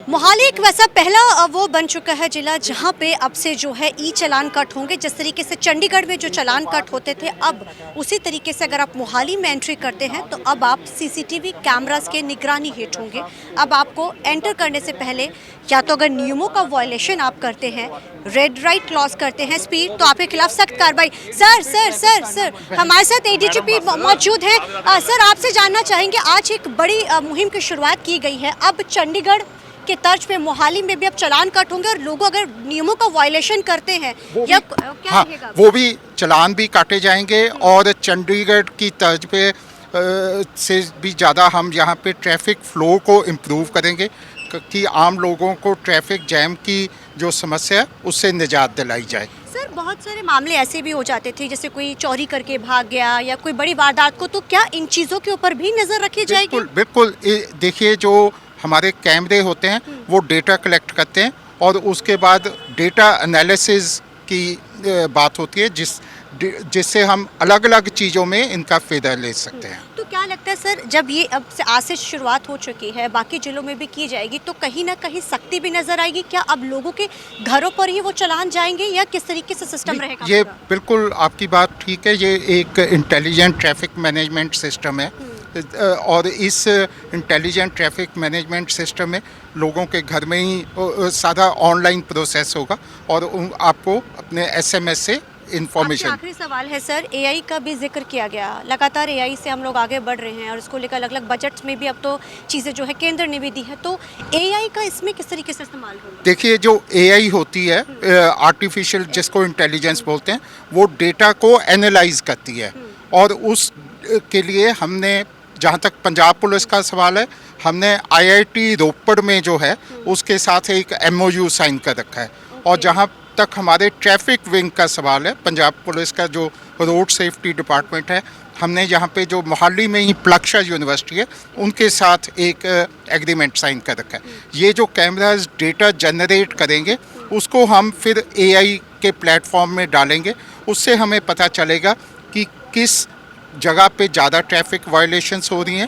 मोहाली एक वैसा पहला वो बन चुका है जिला जहां पे अब से जो है ई चालान कट होंगे। जिस तरीके से चंडीगढ़ में जो चालान कट होते थे, अब उसी तरीके से अगर आप मोहाली में एंट्री करते हैं तो अब आप सीसीटीवी कैमरास के निगरानी हेठ होंगे। अब आपको एंटर करने से पहले या तो अगर नियमों का वायलेशन आप करते हैं, रेड लाइट क्रॉस करते हैं, स्पीड, तो आपके खिलाफ सख्त कार्रवाई। सर सर सर सर हमारे साथ एडीजीपी मौजूद हैं। सर आपसे जानना चाहेंगे, आज एक बड़ी मुहिम की शुरुआत की गई है। अब चंडीगढ़ के तर्ज पे मोहाली में भी अब चालान कट होंगे और लोग अगर नियमों का वायलेशन करते हैं या क्या रहेगा? वो भी चालान भी काटे जाएंगे और चंडीगढ़ की तर्ज पे से भी ज़्यादा हम यहाँ पे ट्रैफिक फ्लो को इम्प्रूव करेंगे कि आम लोगों को ट्रैफिक जैम की जो समस्या है उससे निजात दिलाई जाए। सर बहुत सारे मामले ऐसे भी हो जाते थे, जैसे कोई चोरी करके भाग गया या कोई बड़ी वारदात को, तो क्या इन चीज़ों के ऊपर भी नज़र रखी जाएगी? बिल्कुल देखिए, जो हमारे कैमरे होते हैं वो डेटा कलेक्ट करते हैं और उसके बाद डेटा एनालिसिस की बात होती है जिससे हम अलग अलग चीज़ों में इनका फ़ायदा ले सकते हैं। तो क्या लगता है सर, जब ये अब से आज से शुरुआत हो चुकी है, बाकी जिलों में भी की जाएगी, तो कहीं ना कहीं सख्ती भी नजर आएगी? क्या अब लोगों के घरों पर ही वो चालान जाएंगे या किस तरीके से सिस्टम रहेगा? ये बिल्कुल आपकी बात ठीक है। ये एक इंटेलिजेंट ट्रैफिक मैनेजमेंट सिस्टम है और इस इंटेलिजेंट ट्रैफिक मैनेजमेंट सिस्टम में लोगों के घर में ही सारा ऑनलाइन प्रोसेस होगा और आपको अपने एसएमएस से इंफॉर्मेशन। आखिरी सवाल है सर, एआई का भी जिक्र किया गया। लगातार एआई से हम लोग आगे बढ़ रहे हैं और इसको लेकर अलग अलग बजट्स में भी अब तो चीज़ें जो है केंद्र ने भी दी है, तो एआई का इसमें किस तरीके से इस्तेमाल होगा? देखिए, जो एआई होती है, आर्टिफिशियल जिसको इंटेलिजेंस बोलते हैं, वो डेटा को एनालाइज करती है और उस के लिए हमने, जहाँ तक पंजाब पुलिस का सवाल है, हमने आईआईटी रोपड़ में जो है उसके साथ एक एमओयू साइन कर रखा है। और जहाँ तक हमारे ट्रैफिक विंग का सवाल है, पंजाब पुलिस का जो रोड सेफ्टी डिपार्टमेंट है, हमने यहाँ पे जो मोहाली में ही प्लक्शा यूनिवर्सिटी है उनके साथ एक एग्रीमेंट साइन कर रखा है। ये जो कैमराज डेटा जनरेट करेंगे उसको हम फिर एआई के प्लेटफॉर्म में डालेंगे। उससे हमें पता चलेगा कि किस जगह पे ज़्यादा ट्रैफिक वायलेशंस हो रही हैं,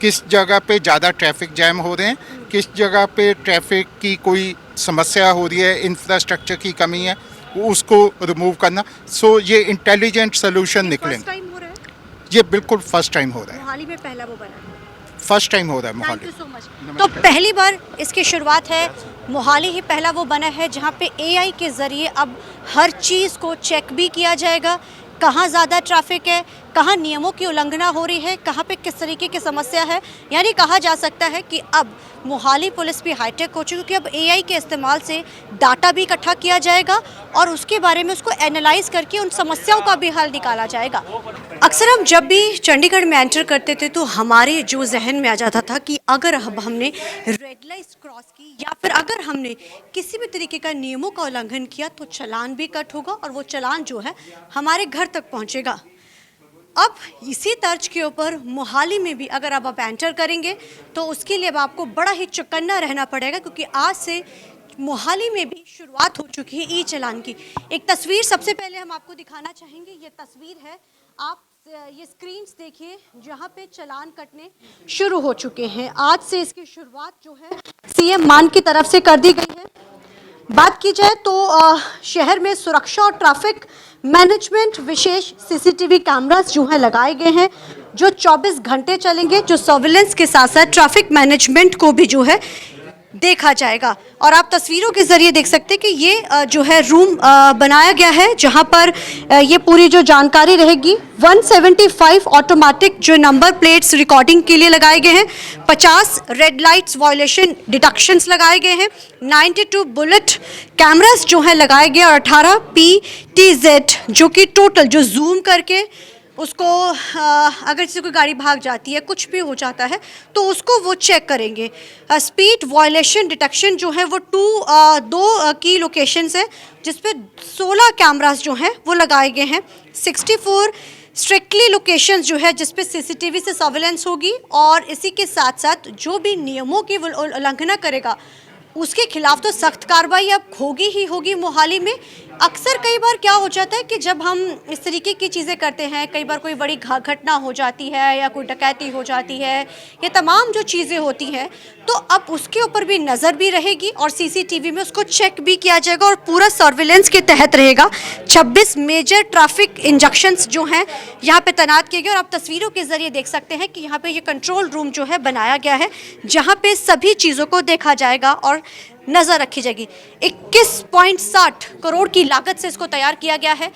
किस जगह पे ज़्यादा ट्रैफिक जैम हो रहे हैं, किस जगह पे ट्रैफिक की कोई समस्या हो रही है, इंफ्रास्ट्रक्चर की कमी है, उसको रिमूव करना। सो ये इंटेलिजेंट सोल्यूशन निकलेंगे। टाइम हो रहा है? ये बिल्कुल फर्स्ट टाइम हो रहा है। मोहाली में पहला वो बना है। फर्स्ट टाइम हो रहा है Mohali. Thank you so much. तो पहली बार इसकी शुरुआत है, मोहाली ही पहला वो बना है जहाँ पे एआई के ज़रिए अब हर चीज़ को चेक भी किया जाएगा। कहाँ ज़्यादा ट्रैफिक है, कहाँ नियमों की उल्लंघना हो रही है, कहाँ पे किस तरीके की समस्या है। यानी कहा जा सकता है कि अब मोहाली पुलिस भी हाईटेक हो चुकी है, क्योंकि अब एआई के इस्तेमाल से डाटा भी इकट्ठा किया जाएगा और उसके बारे में उसको एनालाइज करके उन समस्याओं का भी हल निकाला जाएगा। अक्सर हम जब भी चंडीगढ़ में एंटर करते थे तो हमारे जो जहन में आ जाता था कि अगर अब हमने रेड लाइट क्रॉस की या फिर अगर हमने किसी भी तरीके का नियमों का उल्लंघन किया तो चालान भी कट होगा और वो चालान जो है हमारे घर तक पहुंचेगा। अब इसी तर्ज के ऊपर मोहाली में भी अगर अब आप एंटर करेंगे तो उसके लिए अब आपको बड़ा ही चौकन्ना रहना पड़ेगा, क्योंकि आज से मोहाली में भी शुरुआत हो चुकी है ई चालान की। एक तस्वीर सबसे पहले हम आपको दिखाना चाहेंगे। ये तस्वीर है, आप ये स्क्रीन्स देखिए जहाँ पे चालान कटने शुरू हो चुके हैं। आज से इसकी शुरुआत जो है सीएम मान की तरफ से कर दी गई है। बात की जाए तो शहर में सुरक्षा और ट्रैफिक मैनेजमेंट विशेष सीसीटीवी कैमरास जो हैं लगाए गए हैं, जो 24 घंटे चलेंगे, जो सर्विलेंस के साथ साथ ट्रैफिक मैनेजमेंट को भी जो है देखा जाएगा। और आप तस्वीरों के ज़रिए देख सकते हैं कि ये जो है रूम बनाया गया है जहां पर ये पूरी जो जानकारी रहेगी। 175 ऑटोमेटिक जो नंबर प्लेट्स रिकॉर्डिंग के लिए लगाए गए हैं, 50 रेड लाइट्स वायलेशन डिडक्शंस लगाए गए हैं, 92 बुलेट कैमरास जो हैं लगाए गए और 18 PTZ जो कि टोटल जो जूम करके उसको अगर जैसे कोई गाड़ी भाग जाती है, कुछ भी हो जाता है तो उसको वो चेक करेंगे। स्पीड वायलेशन डिटेक्शन जो है वो दो की लोकेशंस है जिस पे 16 कैमरास जो हैं वो लगाए गए हैं। 64 स्ट्रिक्टली लोकेशंस जो है जिस पे सीसीटीवी से सर्विलेंस होगी और इसी के साथ साथ जो भी नियमों की उल्लंघना करेगा उसके खिलाफ तो सख्त कार्रवाई अब होगी ही होगी मोहाली में। अक्सर कई बार क्या हो जाता है कि जब हम इस तरीके की चीज़ें करते हैं, कई बार कोई बड़ी घटना हो जाती है या कोई डकैती हो जाती है, ये तमाम जो चीज़ें होती हैं, तो अब उसके ऊपर भी नज़र भी रहेगी और सीसीटीवी में उसको चेक भी किया जाएगा और पूरा सर्विलेंस के तहत रहेगा। 26 मेजर ट्रैफिक इंजक्शंस जो हैं यहाँ पे तैनात किए गए और आप तस्वीरों के जरिए देख सकते हैं कि यहाँ पे ये कंट्रोल रूम जो है बनाया गया है, जहाँ पे सभी चीज़ों को देखा जाएगा और नज़र रखी जाएगी। 21.60 करोड़ की लागत से इसको तैयार किया गया है।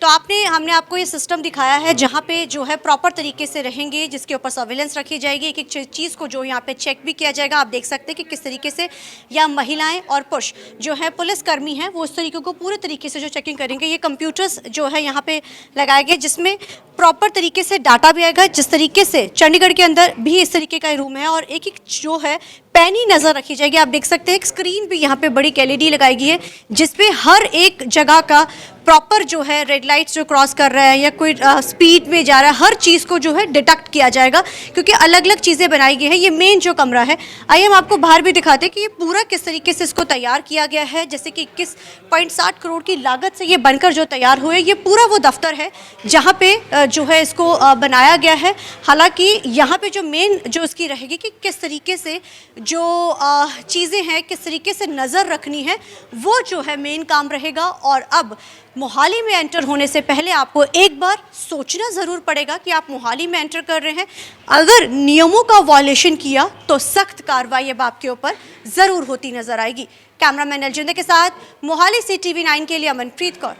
तो हमने आपको ये सिस्टम दिखाया है जहाँ पे जो है प्रॉपर तरीके से रहेंगे, जिसके ऊपर सर्विलेंस रखी जाएगी, एक एक चीज़ को जो यहाँ पे चेक भी किया जाएगा। आप देख सकते हैं कि किस तरीके से या महिलाएं और पुरुष जो है पुलिसकर्मी हैं वो इस तरीके को पूरे तरीके से जो चेकिंग करेंगे। ये कंप्यूटर्स जो है यहाँ पे लगाए गए जिसमें प्रॉपर तरीके से डाटा भी आएगा। जिस तरीके से चंडीगढ़ के अंदर भी इस तरीके का रूम है और एक एक जो है पैनी नज़र रखी जाएगी। आप देख सकते हैं एक स्क्रीन भी यहाँ पे बड़ी LED लगाई गई है जिसपे हर एक जगह का प्रॉपर जो है रेड लाइट्स जो क्रॉस कर रहा है या कोई स्पीड में जा रहा है, हर चीज़ को जो है डिटेक्ट किया जाएगा क्योंकि अलग अलग चीज़ें बनाई गई हैं। ये मेन जो कमरा है, आइए हम आपको बाहर भी दिखाते हैं कि ये पूरा किस तरीके से इसको तैयार किया गया है। जैसे कि 21.60 करोड़ की लागत से ये बनकर जो तैयार हुए, ये पूरा वो दफ्तर है जहाँ पे जो है इसको बनाया गया है। हालांकि यहाँ पे जो मेन जो इसकी रहेगी कि किस तरीके से जो चीज़ें हैं, किस तरीके से नज़र रखनी है, वो जो है मेन काम रहेगा। और अब मोहाली में एंटर होने से पहले आपको एक बार सोचना ज़रूर पड़ेगा कि आप मोहाली में एंटर कर रहे हैं। अगर नियमों का वायलेशन किया तो सख्त कार्रवाई अब आपके ऊपर ज़रूर होती नज़र आएगी। कैमरामैन अलजिंदर के साथ मोहाली से TV9 के लिए अमनप्रीत कौर।